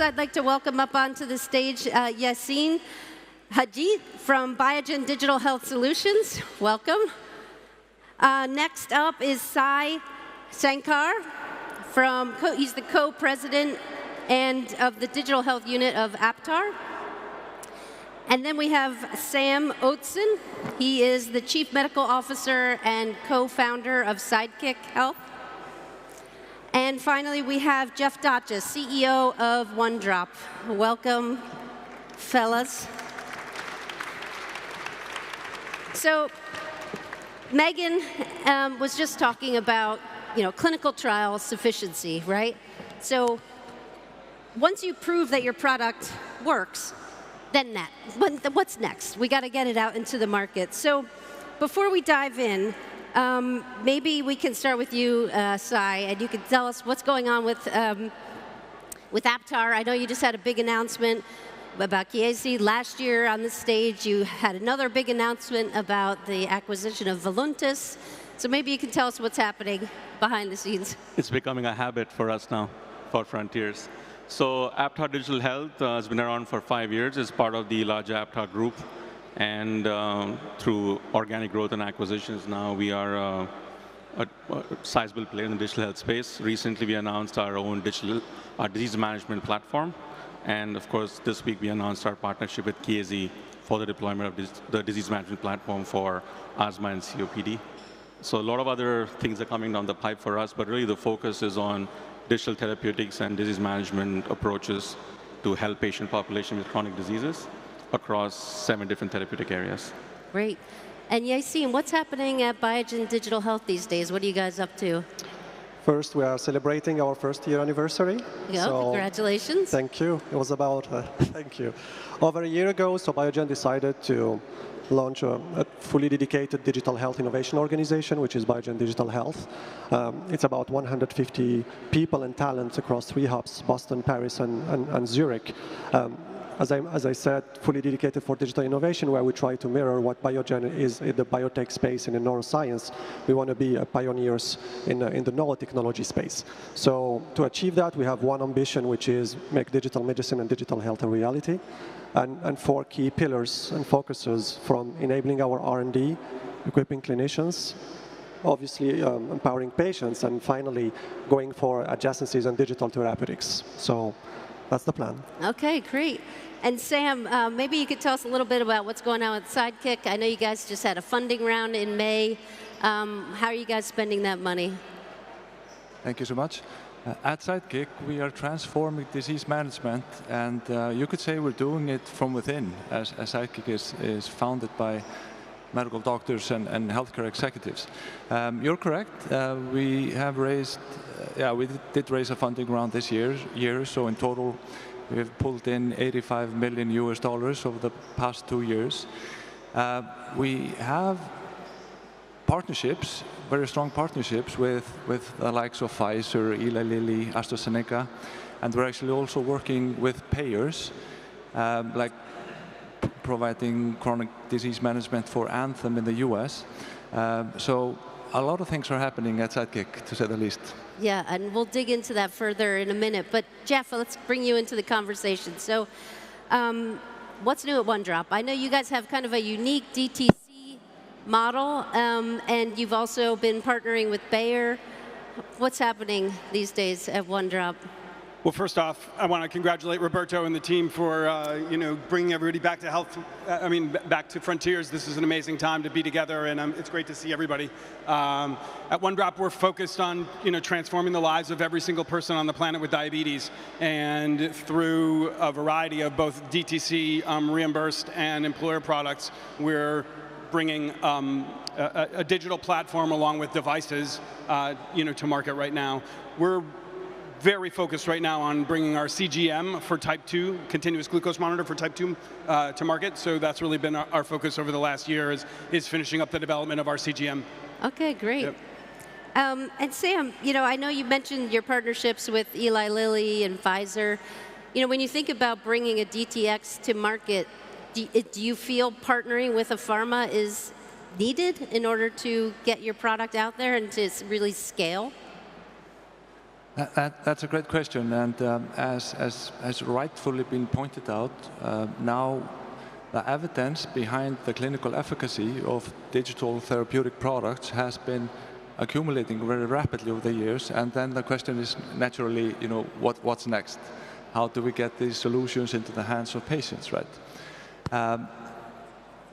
I'd like to welcome up onto the stage Yassine Hajit from Biogen Digital Health Solutions. Welcome. Next up is Sai Shankar. He's the co-president and of the digital health unit of Aptar. And then we have Sam Oateson. He is the chief medical officer and co-founder of Sidekick Health. And finally, we have Jeff Dacha, CEO of OneDrop. Welcome, fellas. So Megan was just talking about, clinical trial sufficiency, right? So once you prove that your product works, then what's next? We got to get it out into the market. So before we dive in, maybe we can start with you, Sai, and you can tell us what's going on with Aptar. I know you just had a big announcement about Chiesi. Last year on the stage, you had another big announcement about the acquisition of Voluntis. So maybe you can tell us what's happening behind the scenes. It's becoming a habit for us now, for Frontiers. So Aptar Digital Health has been around for 5 years. It's part of the larger Aptar group. And through organic growth and acquisitions, now we are a sizable player in the digital health space. Recently, we announced our own disease management platform. And of course, this week, we announced our partnership with Chiesi for the deployment of the disease management platform for asthma and COPD. So a lot of other things are coming down the pipe for us, but really the focus is on digital therapeutics and disease management approaches to help patient population with chronic diseases across 7 different therapeutic areas. Great. And Yassine, what's happening at Biogen Digital Health these days? What are you guys up to? First, we are celebrating our first-year anniversary. Yeah, so congratulations. Thank you. It was about, thank you. Over a year ago, so Biogen decided to launch a fully dedicated digital health innovation organization, which is Biogen Digital Health. It's about 150 people and talents across 3 hubs, Boston, Paris, and Zurich. As I said, fully dedicated for digital innovation, where we try to mirror what Biogen is in the biotech space and in neuroscience. We want to be pioneers in the neurotechnology space. So to achieve that, we have one ambition, which is make digital medicine and digital health a reality, and 4 key pillars and focuses from enabling our R&D, equipping clinicians, obviously empowering patients, and finally going for adjacencies and digital therapeutics. So that's the plan. Okay, great. And Sam, maybe you could tell us a little bit about what's going on with Sidekick. I know you guys just had a funding round in May. How are you guys spending that money? Thank you so much. At Sidekick, we are transforming disease management, and you could say we're doing it from within, as Sidekick is founded by medical doctors and healthcare executives. You're correct. We have raised, we did raise a funding round this year. So in total, we have pulled in $85 million over the past 2 years. We have partnerships, very strong partnerships with the likes of Pfizer, Eli Lilly, AstraZeneca, and we're actually also working with payers, like providing chronic disease management for Anthem in the US. So a lot of things are happening at Sidekick, to say the least. Yeah, and we'll dig into that further in a minute. But Jeff, let's bring you into the conversation. So what's new at OneDrop? I know you guys have kind of a unique DTC model, and you've also been partnering with Bayer. What's happening these days at OneDrop? Well, first off, I want to congratulate Roberto and the team for bringing everybody back to health. Back to Frontiers. This is an amazing time to be together, and it's great to see everybody. At OneDrop, we're focused on transforming the lives of every single person on the planet with diabetes, and through a variety of both DTC reimbursed and employer products, we're bringing a digital platform along with devices, to market right now. We're very focused right now on bringing our CGM for type 2, continuous glucose monitor for type 2 to market. So that's really been our focus over the last year is finishing up the development of our CGM. Okay, great. Yep. And Sam, I know you mentioned your partnerships with Eli Lilly and Pfizer. When you think about bringing a DTX to market, do you feel partnering with a pharma is needed in order to get your product out there and to really scale? That's a great question, and as has rightfully been pointed out, now the evidence behind the clinical efficacy of digital therapeutic products has been accumulating very rapidly over the years, and then the question is naturally, what's next? How do we get these solutions into the hands of patients, right?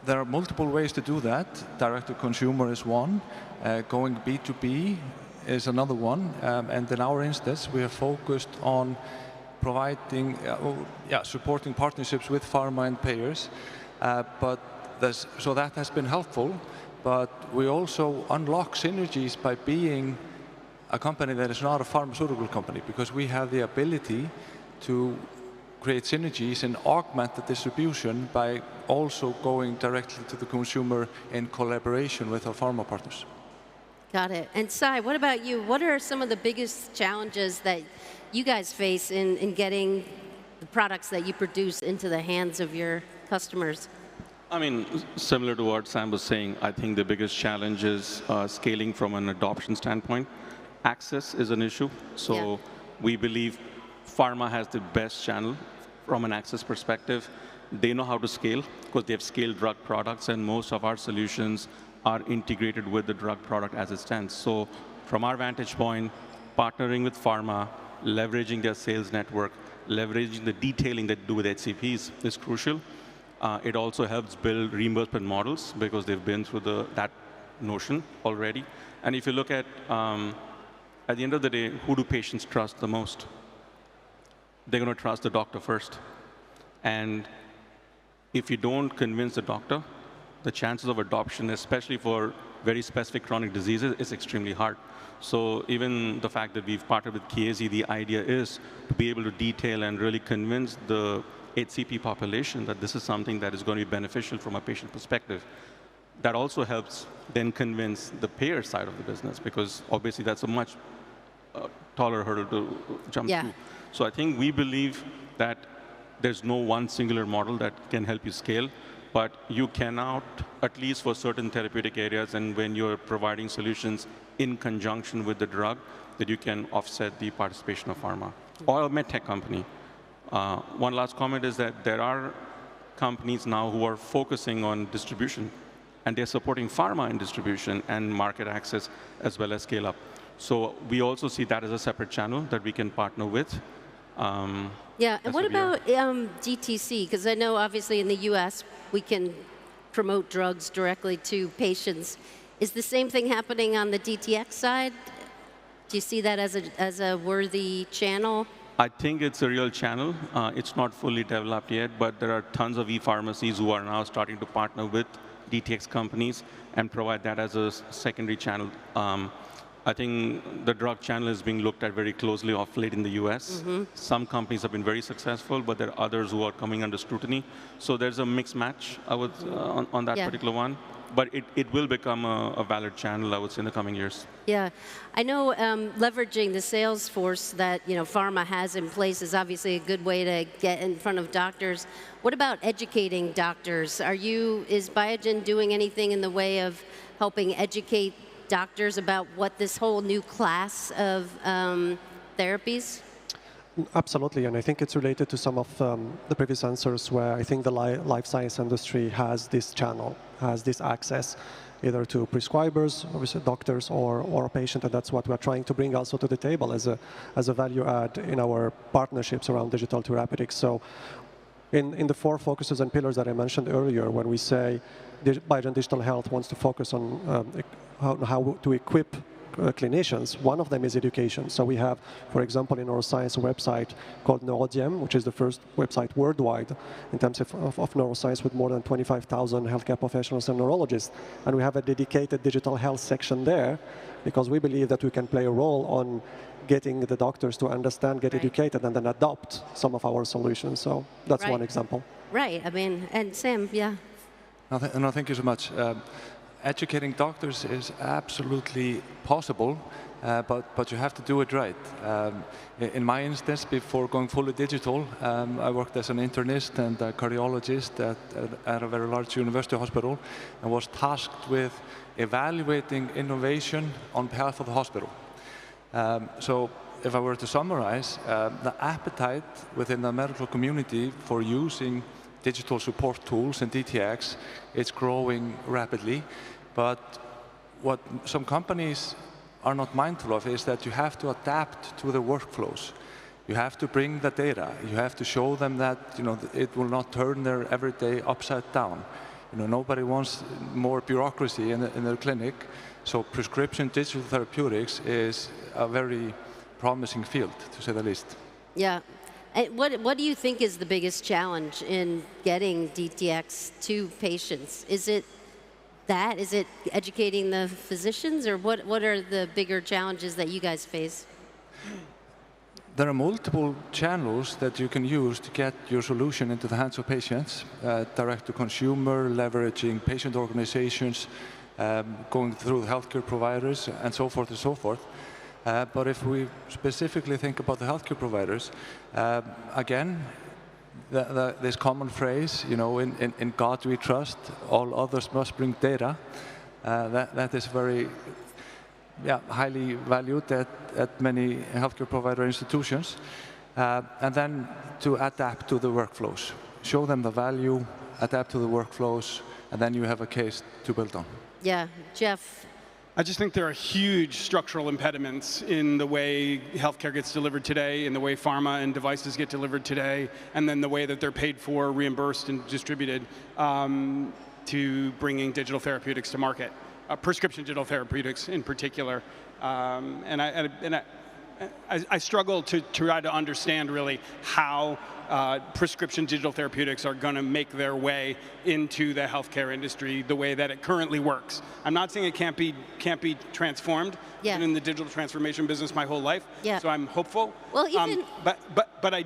There are multiple ways to do that. Direct-to-consumer is one. Going B2B is another one, and in our instance, we are focused on providing, supporting partnerships with pharma and payers, so that has been helpful, but we also unlock synergies by being a company that is not a pharmaceutical company, because we have the ability to create synergies and augment the distribution by also going directly to the consumer in collaboration with our pharma partners. Got it. And Sai, what about you? What are some of the biggest challenges that you guys face in getting the products that you produce into the hands of your customers? I mean, similar to what Sam was saying, I think the biggest challenge is scaling from an adoption standpoint. Access is an issue. So we believe pharma has the best channel from an access perspective. They know how to scale because they have scaled drug products, and most of our solutions are integrated with the drug product as it stands. So from our vantage point, partnering with pharma, leveraging their sales network, leveraging the detailing that do with HCPs is crucial. It also helps build reimbursement models because they've been through that notion already. And if you look at the end of the day, who do patients trust the most? They're going to trust the doctor first. And if you don't convince the doctor, the chances of adoption, especially for very specific chronic diseases, is extremely hard. So even the fact that we've partnered with Chiesi, the idea is to be able to detail and really convince the HCP population that this is something that is going to be beneficial from a patient perspective. That also helps then convince the payer side of the business, because obviously that's a much taller hurdle to jump through. So I think we believe that there's no one singular model that can help you scale, but you cannot, at least for certain therapeutic areas, and when you're providing solutions in conjunction with the drug, that you can offset the participation of pharma or a medtech company. One last comment is that there are companies now who are focusing on distribution, and they're supporting pharma in distribution and market access as well as scale up. So we also see that as a separate channel that we can partner with. Yeah, and what about DTC? Because I know obviously in the US, we can promote drugs directly to patients. Is the same thing happening on the DTX side? Do you see that as a worthy channel? I think it's a real channel. It's not fully developed yet, but there are tons of e-pharmacies who are now starting to partner with DTX companies and provide that as a secondary channel. I think the drug channel is being looked at very closely off late in the US. Some companies have been very successful, but there are others who are coming under scrutiny. So there's a mixed match, I would, on that particular one. But it will become a valid channel, I would say, in the coming years. Yeah, I know leveraging the sales force that pharma has in place is obviously a good way to get in front of doctors. What about educating doctors? Is Biogen doing anything in the way of helping educate doctors about what this whole new class of therapies? Absolutely, and I think it's related to some of the previous answers where I think the life science industry has this channel, has this access, either to prescribers, obviously doctors, or a patient, and that's what we're trying to bring also to the table as a value add in our partnerships around digital therapeutics. So in the 4 focuses and pillars that I mentioned earlier, when we say Biogen Digital Health wants to focus on how to equip clinicians, one of them is education. So we have, for example, in neuroscience a website called Neurodiem, which is the first website worldwide in terms of neuroscience with more than 25,000 healthcare professionals and neurologists. And we have a dedicated digital health section there because we believe that we can play a role on getting the doctors to understand, get educated, and then adopt some of our solutions. So that's one example. Right, I mean, and Sam, yeah. No, thank you so much. Educating doctors is absolutely possible, but you have to do it right. In my instance, before going fully digital, I worked as an internist and a cardiologist at a very large university hospital and was tasked with evaluating innovation on behalf of the hospital. So if I were to summarize, the appetite within the medical community for using digital support tools and DTX is growing rapidly. But what some companies are not mindful of is that you have to adapt to the workflows. You have to bring the data. You have to show them that it will not turn their everyday upside down. Nobody wants more bureaucracy in their clinic. So prescription digital therapeutics is a very promising field, to say the least. Yeah. And what do you think is the biggest challenge in getting DTX to patients? Is it that? Is it educating the physicians, or what are the bigger challenges that you guys face? There are multiple channels that you can use to get your solution into the hands of patients, direct to consumer, leveraging patient organizations, going through healthcare providers, and so forth and so forth. But if we specifically think about the healthcare providers, again, this common phrase, in God we trust, all others must bring data, that is very highly valued at many healthcare provider institutions. And then to adapt to the workflows. Show them the value, adapt to the workflows, and then you have a case to build on. Yeah, Jeff. I just think there are huge structural impediments in the way healthcare gets delivered today, in the way pharma and devices get delivered today, and then the way that they're paid for, reimbursed, and distributed to bringing digital therapeutics to market. Prescription digital therapeutics in particular. And I struggle to try to understand really how prescription digital therapeutics are going to make their way into the healthcare industry the way that it currently works. I'm not saying it can't be transformed. Yeah. I've been in the digital transformation business my whole life, yeah. So I'm hopeful. Well, even but I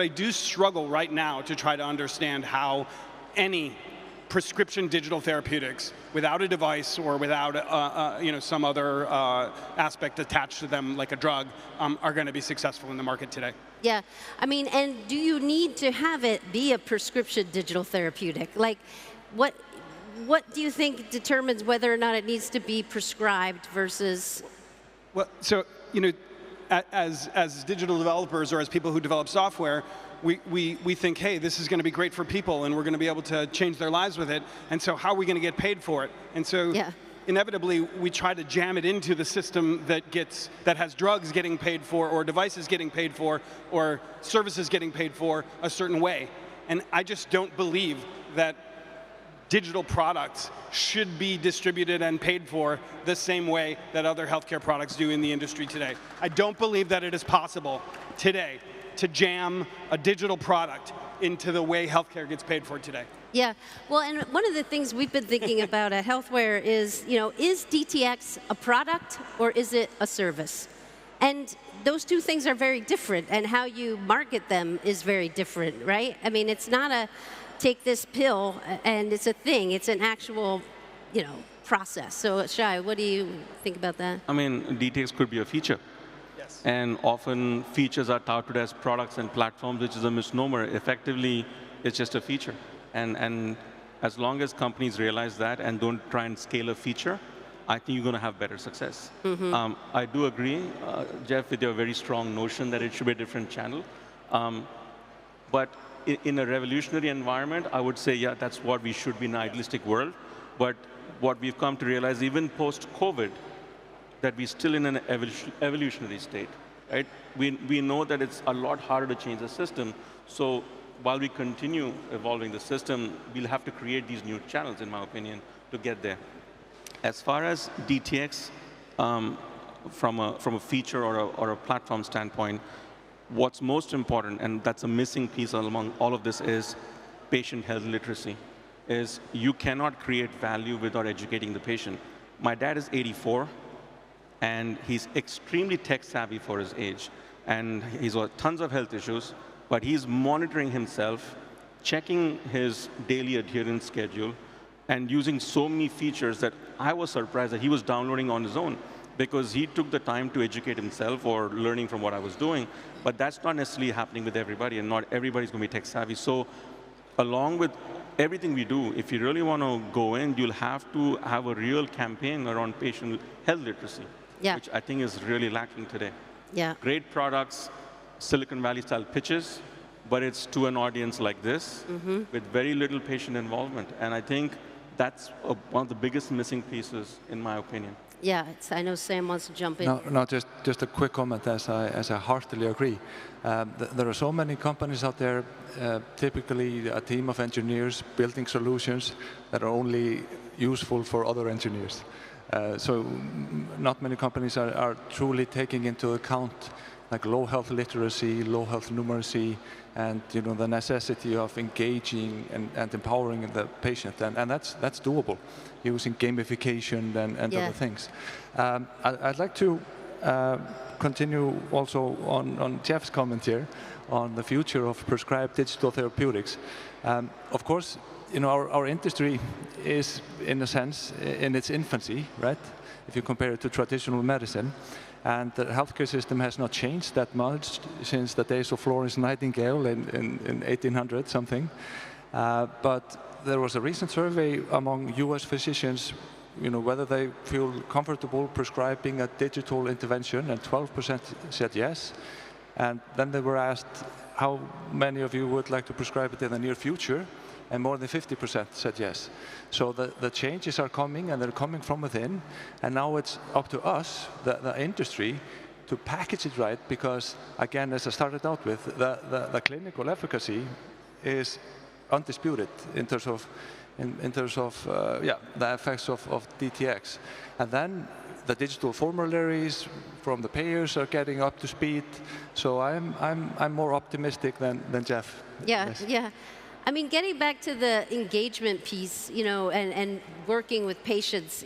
do struggle right now to try to understand how any prescription digital therapeutics without a device or without some other aspect attached to them like a drug are going to be successful in the market today. Yeah, I mean, and do you need to have it be a prescription digital therapeutic? Like, what do you think determines whether or not it needs to be prescribed versus? Well, so as digital developers or as people who develop software, we think, hey, this is going to be great for people and we're going to be able to change their lives with it. And so how are we going to get paid for it? And so inevitably we try to jam it into the system that has drugs getting paid for or devices getting paid for or services getting paid for a certain way. And I just don't believe that digital products should be distributed and paid for the same way that other healthcare products do in the industry today. I don't believe that it is possible today to jam a digital product into the way healthcare gets paid for today. Yeah, well, and one of the things we've been thinking about at Healthware is, is DTX a product or is it a service? And those two things are very different, and how you market them is very different, right? I mean, it's not a take this pill and it's a thing, it's an actual, process. So, Shai, what do you think about that? I mean, DTX could be a feature. And often features are touted as products and platforms, which is a misnomer. Effectively, it's just a feature. And as long as companies realize that and don't try and scale a feature, I think you're going to have better success. Mm-hmm. I do agree, Jeff, with your very strong notion that it should be a different channel. But in a revolutionary environment, I would say, yeah, that's what we should be in an idealistic world. But what we've come to realize, even post-COVID, that we're still in an evolutionary state, right? We know that it's a lot harder to change the system. So while we continue evolving the system, we'll have to create these new channels, in my opinion, to get there. As far as DTX, from a feature or a platform standpoint, what's most important, and that's a missing piece among all of this, is patient health literacy. Is you cannot create value without educating the patient. My dad is 84. And he's extremely tech savvy for his age. And he's got tons of health issues, but he's monitoring himself, checking his daily adherence schedule, and using so many features that I was surprised that he was downloading on his own, because he took the time to educate himself or learning from what I was doing. But that's not necessarily happening with everybody, and not everybody's going to be tech savvy. So along with everything we do, if you really want to go in, you'll have to have a real campaign around patient health literacy. Yeah. Which I think is really lacking today. Yeah. Great products, Silicon Valley style pitches, but it's to an audience like this with very little patient involvement. And I think that's one of the biggest missing pieces, in my opinion. Yeah, I know Sam wants to jump in. No, just a quick comment as I heartily agree. There are so many companies out there, typically a team of engineers building solutions that are only useful for other engineers. So not many companies are truly taking into account like low health literacy, low health numeracy, and the necessity of engaging and empowering the patient, and that's doable using gamification and other things. I'd like to continue also on Jeff's comment here on the future of prescribed digital therapeutics. Of course, our industry is, in a sense, in its infancy, right? If you compare it to traditional medicine. And the healthcare system has not changed that much since the days of Florence Nightingale in 1800 something. But there was a recent survey among US physicians, whether they feel comfortable prescribing a digital intervention, and 12% said yes. And then they were asked, how many of you would like to prescribe it in the near future? And more than 50% said yes. So the changes are coming, and they're coming from within. And now it's up to us, the industry, to package it right, because, again, as I started out with, the clinical efficacy is undisputed in terms of the effects of DTX. And then the digital formularies from the payers are getting up to speed. So I'm more optimistic than Jeff. Yeah, yes. yeah. I mean, getting back to the engagement piece, and working with patients,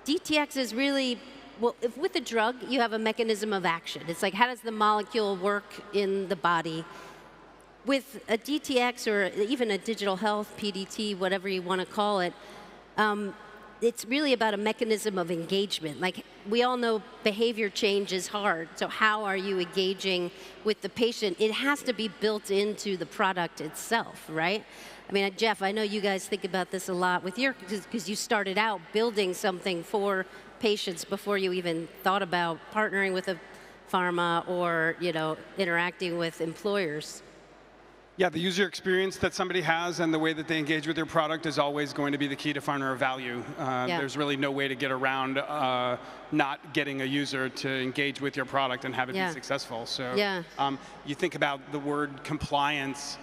DTX is really, well, with a drug, you have a mechanism of action. It's like, how does the molecule work in the body? With a DTX or even a digital health, PDT, whatever you want to call it, it's really about a mechanism of engagement. Like, we all know behavior change is hard, so how are you engaging with the patient? It has to be built into the product itself, right? I mean, Jeff, I know you guys think about this a lot with because you started out building something for patients before you even thought about partnering with a pharma or, interacting with employers. Yeah, the user experience that somebody has and the way that they engage with their product is always going to be the key to partner of value. There's really no way to get around not getting a user to engage with your product and have it be successful. So you think about the word compliance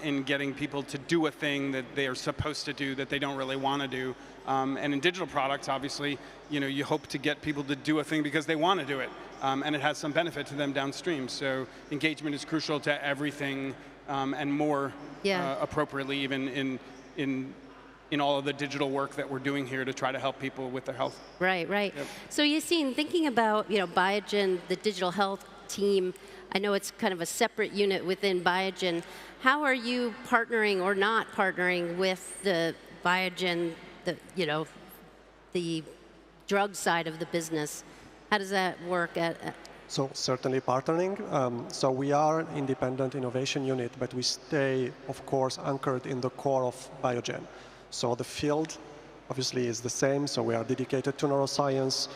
in getting people to do a thing that they are supposed to do that they don't really want to do. And in digital products, obviously, you hope to get people to do a thing because they want to do it. And it has some benefit to them downstream. So engagement is crucial to everything. And more appropriately, even in all of the digital work that we're doing here to try to help people with their health. Right, right. Yep. So Yassine, thinking about Biogen, the digital health team, I know it's kind of a separate unit within Biogen. How are you partnering or not partnering with the Biogen, the drug side of the business? How does that work So certainly partnering. So we are an independent innovation unit, but we stay, of course, anchored in the core of Biogen. So the field, obviously, is the same. So we are dedicated to neuroscience.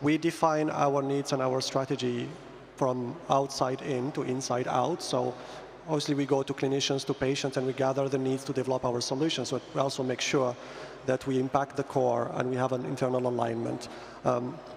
We define our needs and our strategy from outside in to inside out. So obviously, we go to clinicians, to patients, and we gather the needs to develop our solutions. So we also make sure that we impact the core and we have an internal alignment.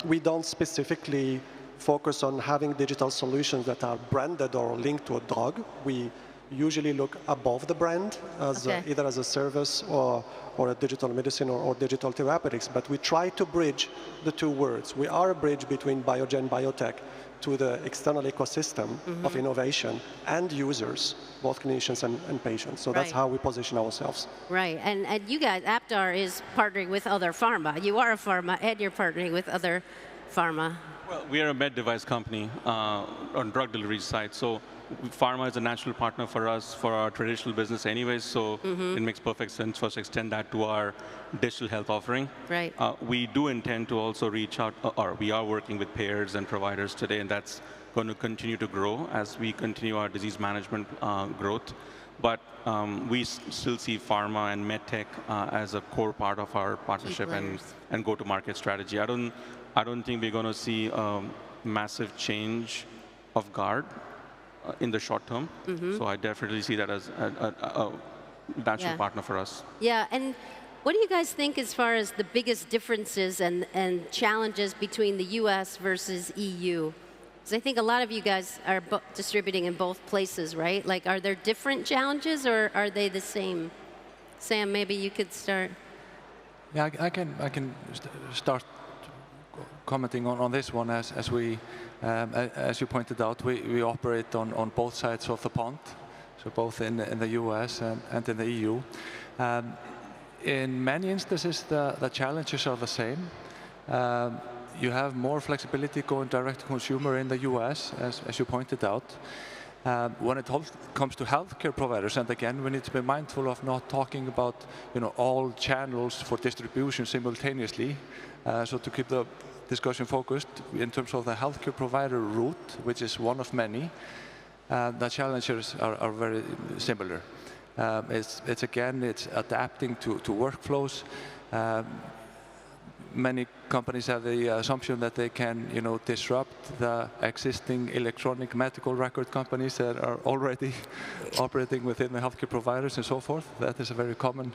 We don't specifically focus on having digital solutions that are branded or linked to a drug. We usually look above the brand as either as a service or a digital medicine or digital therapeutics, but we try to bridge the two words. We are a bridge between Biogen biotech to the external ecosystem of innovation and users, both clinicians and patients. So that's how we position ourselves. Right, and you guys, Aptar is partnering with other pharma. You are a pharma and you're partnering with other pharma. Well, we are a med device company on drug delivery side. So pharma is a natural partner for us for our traditional business anyways. So it makes perfect sense for us to extend that to our digital health offering. Right. We do intend to also reach out, or we are working with payers and providers today, and that's going to continue to grow as we continue our disease management growth. But we still see pharma and medtech as a core part of our partnership and go-to-market strategy. I don't think we're going to see massive change of guard in the short term. So I definitely see that as a natural partner for us. Yeah, and what do you guys think as far as the biggest differences and challenges between the US versus EU? Because I think a lot of you guys are distributing in both places, right? Like, are there different challenges or are they the same? Sam, maybe you could start. Yeah, I can start commenting on this one as we, as you pointed out, we operate on both sides of the pond, so both in the US and in the EU. In many instances, the challenges are the same. You have more flexibility going direct to consumer in the US, as you pointed out. When it comes to healthcare providers, and again, we need to be mindful of not talking about all channels for distribution simultaneously. So to keep the discussion focused in terms of the healthcare provider route, which is one of many, the challenges are very similar. It's adapting to workflows. Many companies have the assumption that they can, disrupt the existing electronic medical record companies that are already operating within the healthcare providers and so forth. That is a very common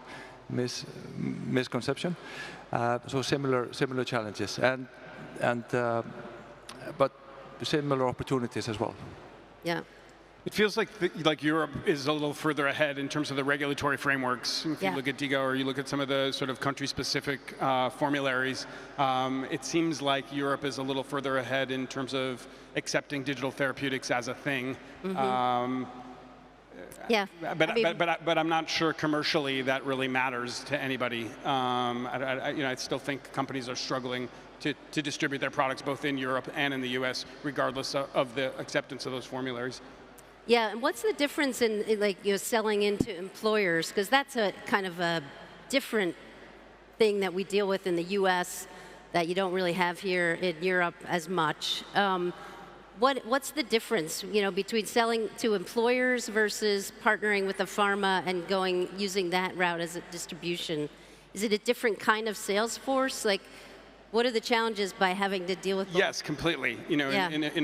misconception. So similar challenges, but similar opportunities as well. Yeah. It feels like Europe is a little further ahead in terms of the regulatory frameworks. If you look at DIGA or you look at some of the sort of country-specific formularies, it seems like Europe is a little further ahead in terms of accepting digital therapeutics as a thing. Yeah. But I'm not sure commercially that really matters to anybody. I still think companies are struggling to distribute their products both in Europe and in the US, regardless of the acceptance of those formularies. Yeah, and what's the difference in like selling into employers? Because that's a kind of a different thing that we deal with in the U.S. that you don't really have here in Europe as much. What's the difference, between selling to employers versus partnering with a pharma and using that route as a distribution? Is it a different kind of sales force? Like, what are the challenges by having to deal with both? Yes, completely. In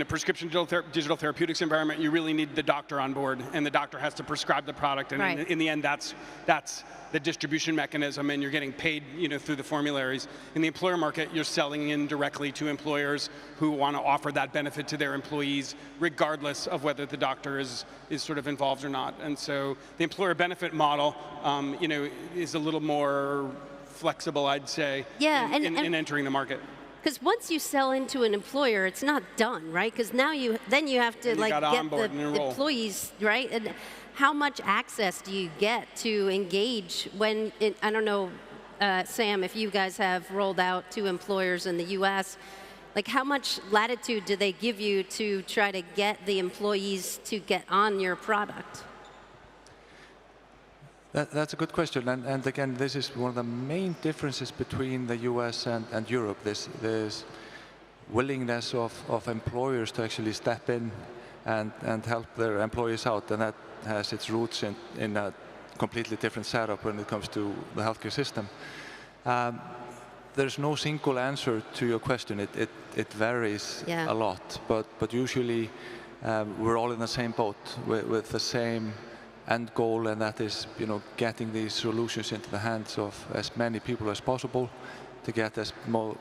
a prescription digital therapeutics environment, you really need the doctor on board, and the doctor has to prescribe the product. And in the end, that's the distribution mechanism, and you're getting paid, through the formularies. In the employer market, you're selling in directly to employers who want to offer that benefit to their employees, regardless of whether the doctor is sort of involved or not. And so the employer benefit model, is a little more flexible, I'd say, in entering the market. Because once you sell into an employer, it's not done, right? Because now you have to get the employees, right? And how much access do you get to engage when, I don't know, Sam, if you guys have rolled out to employers in the US, like how much latitude do they give you to try to get the employees to get on your product? That's a good question, and again, this is one of the main differences between the US and Europe, this willingness of employers to actually step in and help their employees out, and that has its roots in a completely different setup when it comes to the healthcare system. There's no single answer to your question. It varies a lot, but usually we're all in the same boat with the same end goal, and that is, getting these solutions into the hands of as many people as possible to get as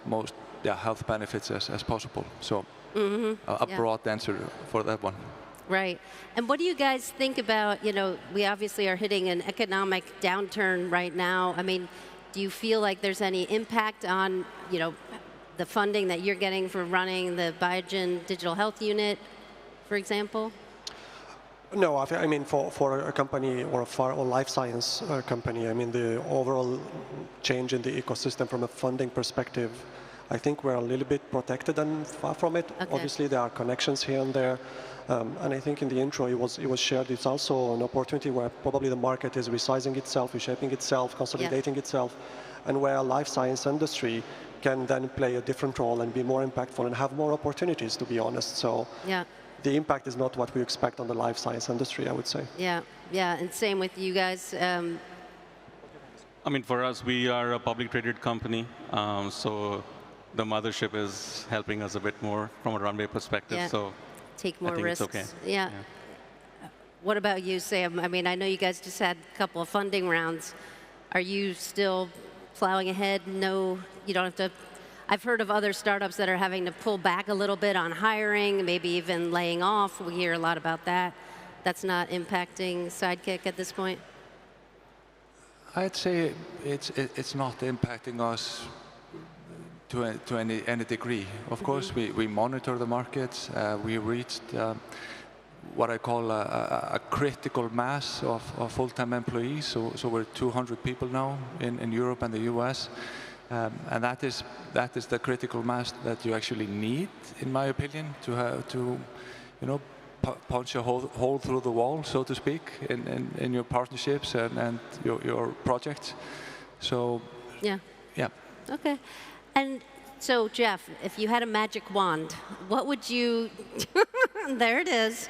most health benefits as possible. So a broad answer for that one. Right. And what do you guys think about, we obviously are hitting an economic downturn right now. I mean, do you feel like there's any impact on, the funding that you're getting for running the Biogen Digital Health Unit, for example? No, I mean, for a company or a life science company, I mean, the overall change in the ecosystem from a funding perspective, I think we're a little bit protected and far from it. Okay. Obviously, there are connections here and there. And I think in the intro, it was shared, it's also an opportunity where probably the market is resizing itself, reshaping itself, consolidating itself, and where a life science industry can then play a different role and be more impactful and have more opportunities, to be honest. So. Yeah. The impact is not what we expect on the life science industry, I would say. Yeah, and same with you guys. I mean, for us, we are a public traded company, so the mothership is helping us a bit more from a runway perspective. Yeah. So Take more I think risks. it's okay. Yeah. What about you, Sam? I mean, I know you guys just had a couple of funding rounds. Are you still plowing ahead? No, you don't have to. I've heard of other startups that are having to pull back a little bit on hiring, maybe even laying off. We hear a lot about that. That's not impacting Sidekick at this point? I'd say it's not impacting us to any degree. Of course, we monitor the markets. We reached what I call a critical mass of full-time employees. So we're 200 people now in Europe and the US. And that is the critical mass that you actually need, in my opinion, to punch a hole through the wall, so to speak, in your partnerships and your projects. So yeah. Okay. And so, Jeff, if you had a magic wand, what would you? There it is.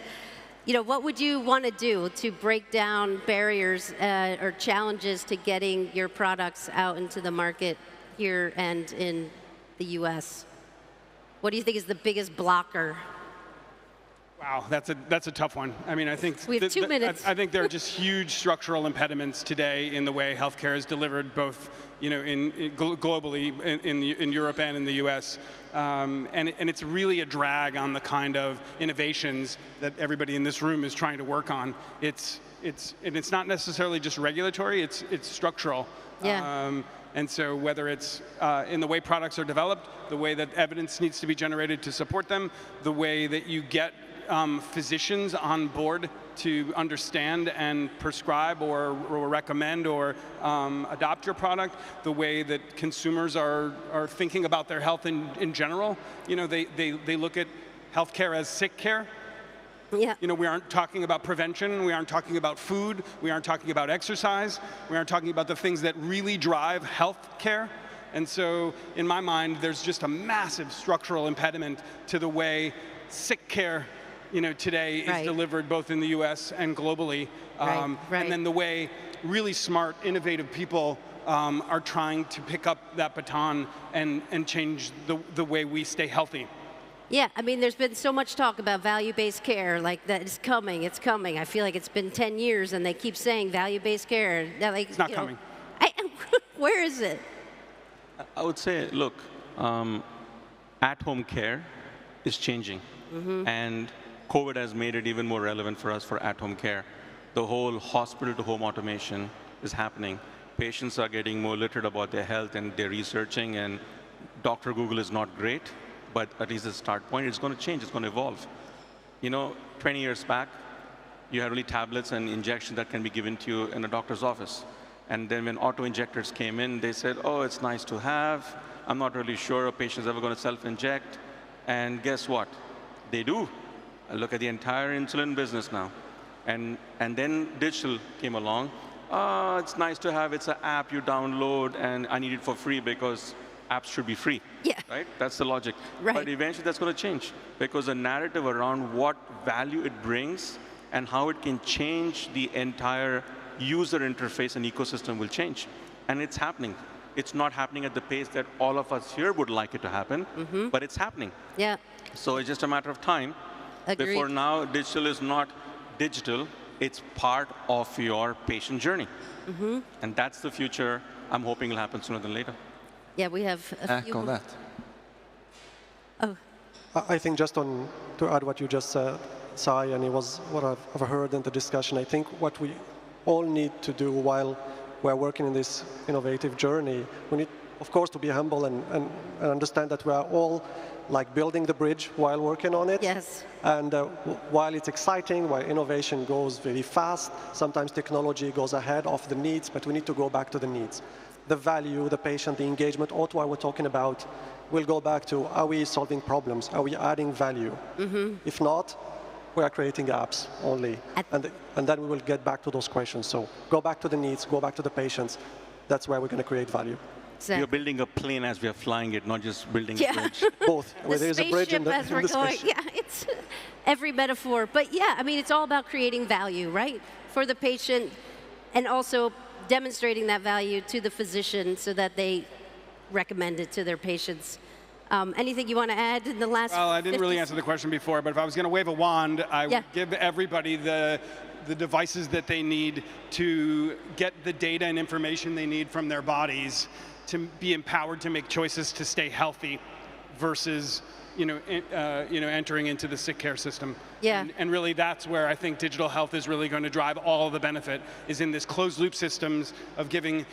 What would you want to do to break down barriers or challenges to getting your products out into the market here and in the U.S.? What do you think is the biggest blocker? Wow, that's a tough one. I mean, I think we have 2 minutes. I think there are just huge structural impediments today in the way healthcare is delivered, both globally in Europe and in the U.S. And it's really a drag on the kind of innovations that everybody in this room is trying to work on. It's not necessarily just regulatory; it's structural. Yeah. And so whether it's in the way products are developed, the way that evidence needs to be generated to support them, the way that you get physicians on board to understand and prescribe or recommend or adopt your product, the way that consumers are thinking about their health in general. They look at healthcare as sick care. Yeah. We aren't talking about prevention, we aren't talking about food, we aren't talking about exercise, we aren't talking about the things that really drive health care. And so, in my mind, there's just a massive structural impediment to the way sick care today is delivered both in the US and globally. Right. And then the way really smart, innovative people are trying to pick up that baton and change the way we stay healthy. Yeah, I mean, there's been so much talk about value-based care, like that it's coming. I feel like it's been 10 years and they keep saying value-based care. It's not coming. Where is it? I would say, look, at-home care is changing. And COVID has made it even more relevant for us for at-home care. The whole hospital-to-home automation is happening. Patients are getting more literate about their health and they're researching, and Dr. Google is not great, but at least the start point. It's going to change, it's going to evolve. 20 years back, you had only tablets and injections that can be given to you in a doctor's office. And then when auto-injectors came in, they said, oh, it's nice to have. I'm not really sure a patient's ever going to self-inject. And guess what? They do. Look at the entire insulin business now. And then digital came along. It's nice to have, it's an app you download, and I need it for free because apps should be free. Yeah. Right? That's the logic. Right. But eventually that's going to change, because the narrative around what value it brings and how it can change the entire user interface and ecosystem will change. And it's happening. It's not happening at the pace that all of us here would like it to happen, but it's happening. Yeah. So it's just a matter of time. Agreed. Before now, digital is not digital. It's part of your patient journey. And that's the future I'm hoping will happen sooner than later. Yeah, we have a few. On that. Oh. I think just to add what you just said, Sai, and it was what I've heard in the discussion, I think what we all need to do while we're working in this innovative journey, we need, of course, to be humble and understand that we are all like building the bridge while working on it. Yes. And while it's exciting, while innovation goes very fast, sometimes technology goes ahead of the needs, but we need to go back to the needs. The value, the patient, the engagement, all what we're talking about will go back to, are we solving problems? Are we adding value? If not, we are creating apps only. And then we will get back to those questions. So go back to the needs, go back to the patients. That's where we're going to create value. Exactly. You're building a plane as we are flying it, not just building a bridge. Both. Where there's a bridge and as we're going. Yeah, it's every metaphor. But yeah, I mean, it's all about creating value, right? For the patient, and also demonstrating that value to the physician so that they recommend it to their patients. Anything you want to add in the last? Well, I didn't really 50 answer the question before, but if I was going to wave a wand, I would give everybody the devices that they need to get the data and information they need from their bodies to be empowered to make choices to stay healthy versus entering into the sick care system. Yeah. And really that's where I think digital health is really going to drive all the benefit, is in this closed loop systems of giving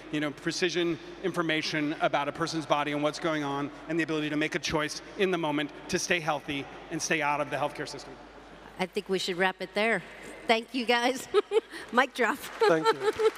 precision information about a person's body and what's going on, and the ability to make a choice in the moment to stay healthy and stay out of the healthcare system. I think we should wrap it there. Thank you, guys. Mic drop. Thank you.